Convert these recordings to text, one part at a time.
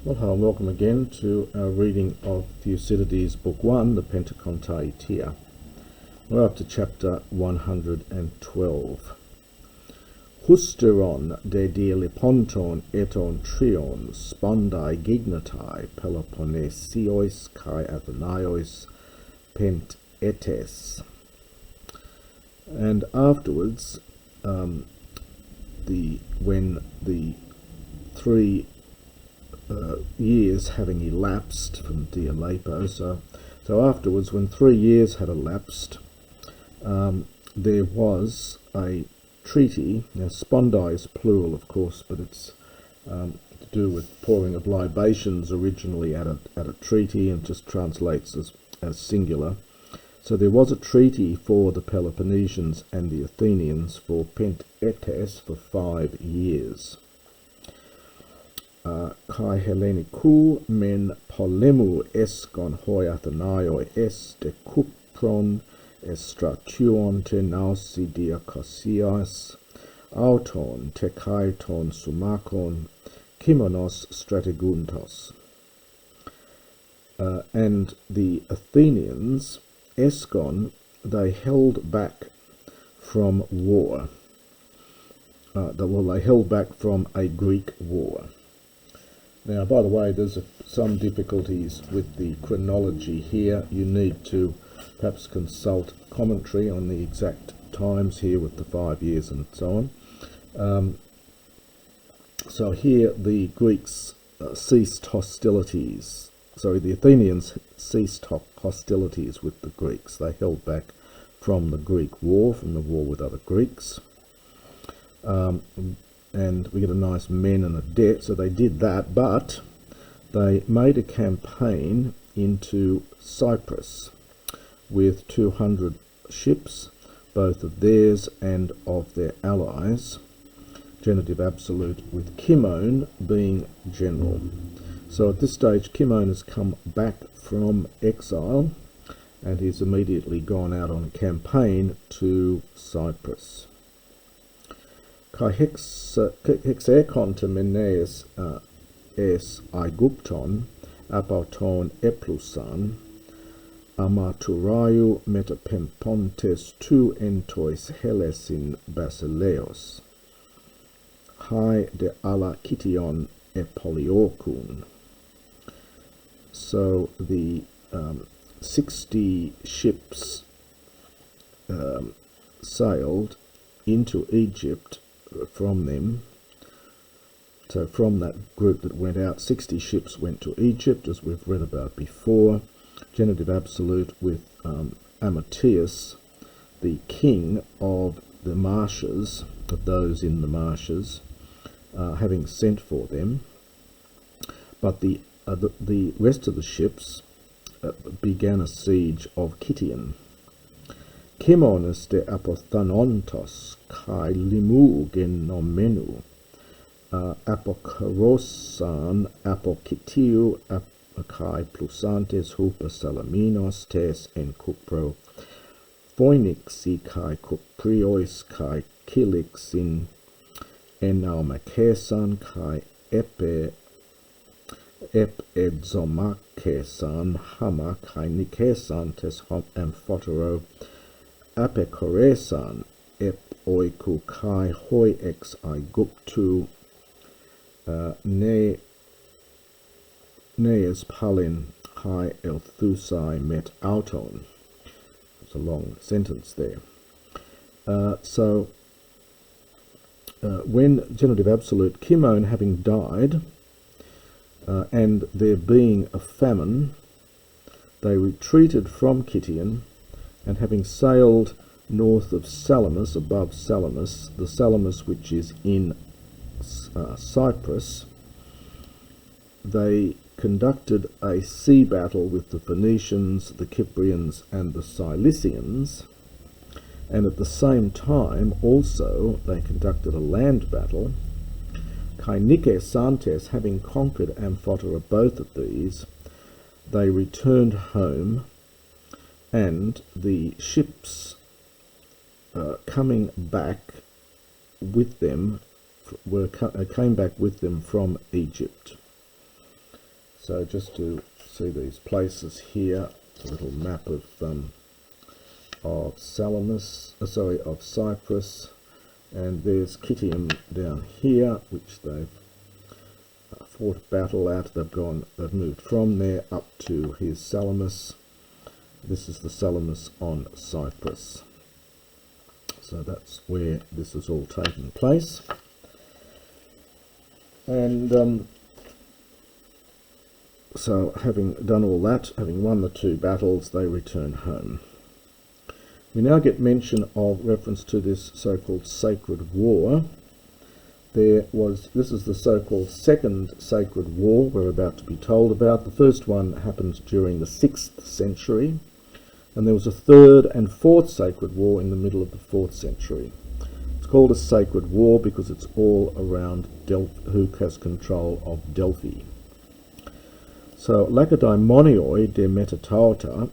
Well, hello and welcome again to our reading of Thucydides, Book 1, the Pentakontaetia. We're up to chapter 112. Husteron de dieliponton eton trion spondai gignatai Peloponnesiois kai Athenaios pent etes. And afterwards, when the 3 years having elapsed from Dialepo, so afterwards, when 3 years had elapsed, there was a treaty. Now, spondi is plural, of course, but it's to do with pouring of libations originally at a treaty, and just translates as singular. So there was a treaty for the Peloponnesians and the Athenians for pent etes for 5 years. Kai Hellenikou men polemu eskon hoi Athenaioi es de kupron estration te nausi diakosias auton te kaiton sumakon kimonos strateguntos. And the Athenians, Eskon, they held back from war. They held back from a Greek war. Now, by the way, there's some difficulties with the chronology here. You need to perhaps consult commentary on the exact times here with the 5 years and so on. So here the Greeks ceased hostilities. Sorry, the Athenians ceased hostilities with the Greeks. They held back from the Greek war, from the war with other Greeks. And we get a nice men and a debt, so they did that, but they made a campaign into Cyprus with 200 ships, both of theirs and of their allies, genitive absolute, with Kimon being general. So at this stage, Kimon has come back from exile, and he's immediately gone out on a campaign to Cyprus. Kai hexerkon te menes es aigupton apauton eplusan amaturaiu metapempontes tu entois helesin basileos hai de ala kition epoliokun. So the 60 ships sailed into Egypt from them. So from that group that went out, 60 ships went to Egypt, as we've read about before. Genitive absolute with Amatius, the king of the marshes, of those in the marshes, having sent for them. But the rest of the ships began a siege of Kition. Kimonis de apothanontos kai limu genomenu apokarosan apokitiu kai plusantes hupa salaminos tes en kupro phoenixi kai kupriois kai kilixin enaumakesan kai ep edzomakesan hama kai nikesan tes amphotero apekoresan ep oiku kai hoi ex aiguptu nees palin hai elthusai met auton. It's a long sentence there. When genitive absolute, Kimon having died, and there being a famine, they retreated from Kition, and having sailed north of Salamis, above Salamis, the Salamis which is in Cyprus, they conducted a sea battle with the Phoenicians, the Cyprians, and the Cilicians, and at the same time also they conducted a land battle. Kainike Santes, having conquered Amphotera, both of these, they returned home, and the ships coming back with them came back with them from Egypt. So just to see these places here, it's a little map of Cyprus, and there's Kitium down here, which they've fought a battle at. They've moved from there up to his Salamis. This is the Salamis on Cyprus. So that's where this is all taking place. And so having done all that, having won the 2 battles, they return home. We now get mention of reference to this so-called sacred war. This is the so-called second sacred war we're about to be told about. The first one happened during the 6th century, and there was a 3rd and 4th sacred war in the middle of the 4th century. It's called a sacred war because it's all around who has control of Delphi. So, Lacedaemonioi de Metatauta,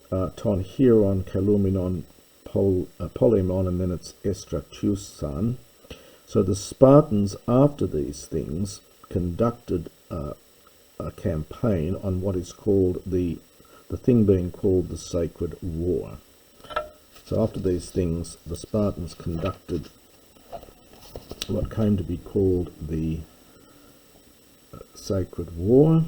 ton hieron caluminon polemon, and then it's estratusan. So the Spartans, after these things, conducted a campaign on what is called the thing being called the Sacred War. So after these things, the Spartans conducted what came to be called the Sacred War.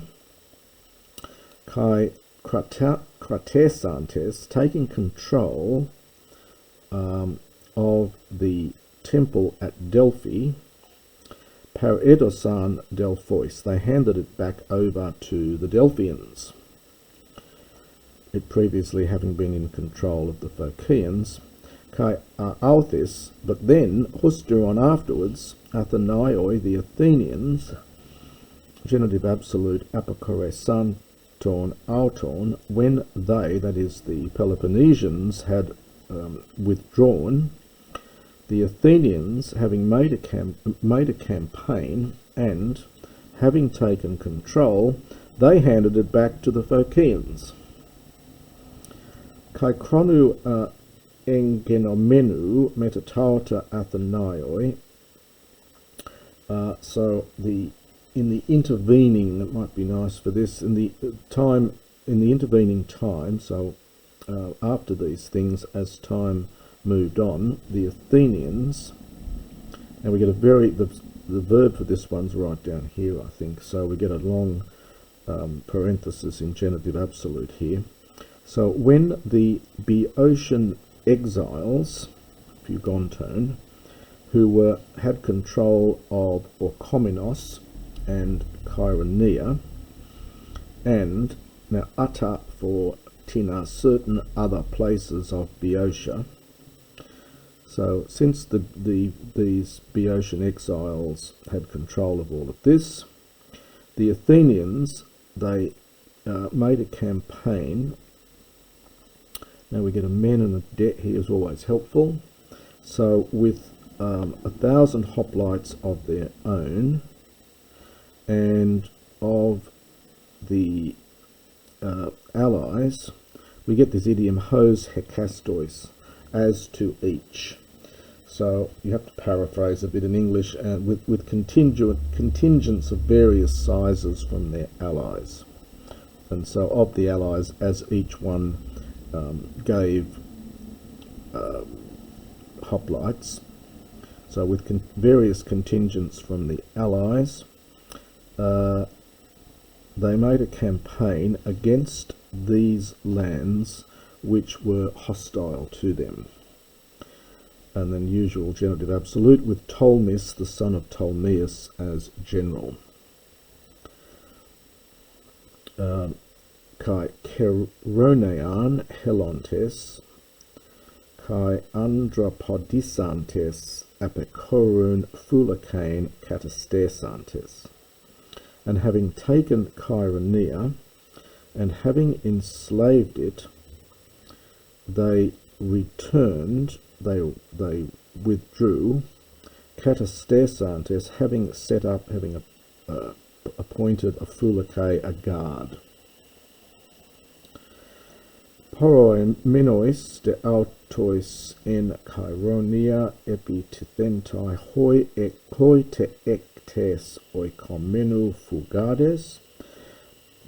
Kai Kratesantes, taking control of the temple at Delphi, Pareidosan Delphois, they handed it back over to the Delphians, it previously having been in control of the Phocaeans. Kai Authis, but then, Husteron afterwards, Athenaioi, the Athenians, genitive absolute apokoresan auton, when they, that is the Peloponnesians, had withdrawn, the Athenians, having made a campaign and having taken control, they handed it back to the Phocaeans. Kai chronu engenomenu metatauta Athenaioi. So in the intervening, it might be nice for this, in the intervening time, so after these things, as time moved on, the Athenians, and we get the verb for this one's right down here, I think, so we get a long parenthesis in genitive absolute here. So when the Boeotian exiles, Fugontone, who had control of Orchomenos and Chaironeia, and now Atta for Tina, certain other places of Boeotia. So since these Boeotian exiles had control of all of this, the Athenians, they made a campaign. Now we get a men and a det here, is always helpful. So with 1,000 hoplites of their own, and of the allies, we get this idiom hos hekastois, as to each. So you have to paraphrase a bit in English, and with contingents of various sizes from their allies. And so of the allies, as each one gave hoplites, so with various contingents from the allies, they made a campaign against these lands which were hostile to them. And then usual genitive absolute with Ptolemus, the son of Ptolemaeus, as general. Kai Chaironean Helontes, Kai Andrapodisantes Apekorun Fulacane Catastesantes. And having taken Chaironeia, and having enslaved it, they returned, they withdrew, Catastesantes, having appointed a Fulacane, a guard. Poroimenois de autois en Chaironeia epitithentai hoi te ectes oikomenu fugades,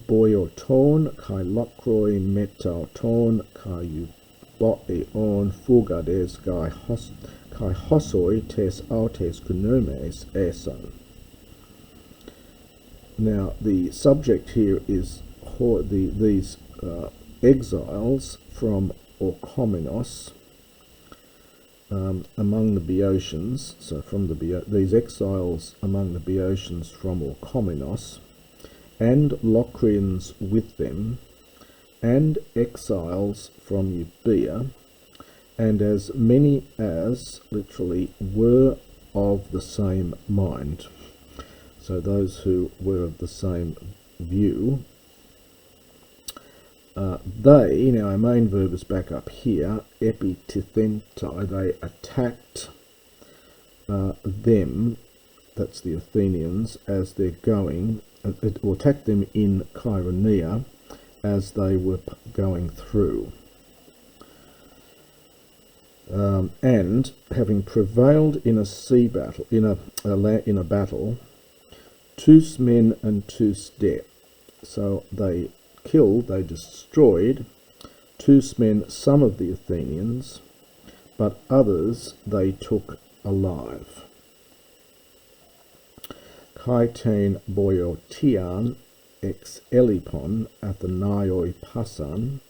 Boioton, kai lokroi metauton, kai euboeon fugades, kai hosoi tes autes kunomes eson. Now, the subject here is these exiles from Orchomenos among the Boeotians, so from these exiles among the Boeotians from Orchomenos, and Locrians with them, and exiles from Euboea, and as many as, literally, were of the same mind. So those who were of the same view. Now our main verb is back up here, epitithentai, they attacked them, that's the Athenians, as they're going, or attacked them in Chaironeia as they were going through. And having prevailed in a sea battle, in a battle, tous men and tous de. So they destroyed, tous men, some of the Athenians, but others they took alive. Kaitein Boiotian ex Elipon Athenaioi passan,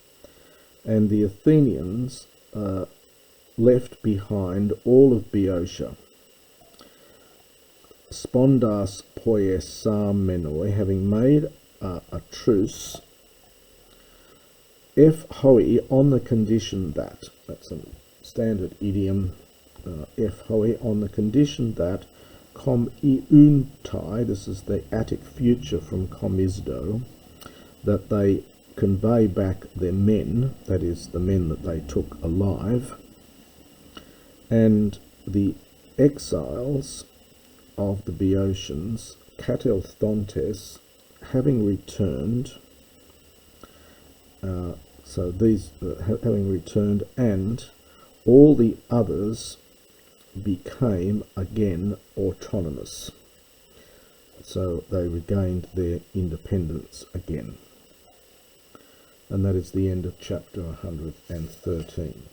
and the Athenians left behind all of Boiotia. Spondas poiesamenoi, having made a truce, F hoi, on the condition that, that's a standard idiom, F hoi, on the condition that, com iuntai, this is the Attic future from comisdo, that they convey back their men, that is, the men that they took alive, and the exiles of the Boeotians, Katelthontes, having returned, having returned, and all the others became again autonomous. So they regained their independence again. And that is the end of chapter 113.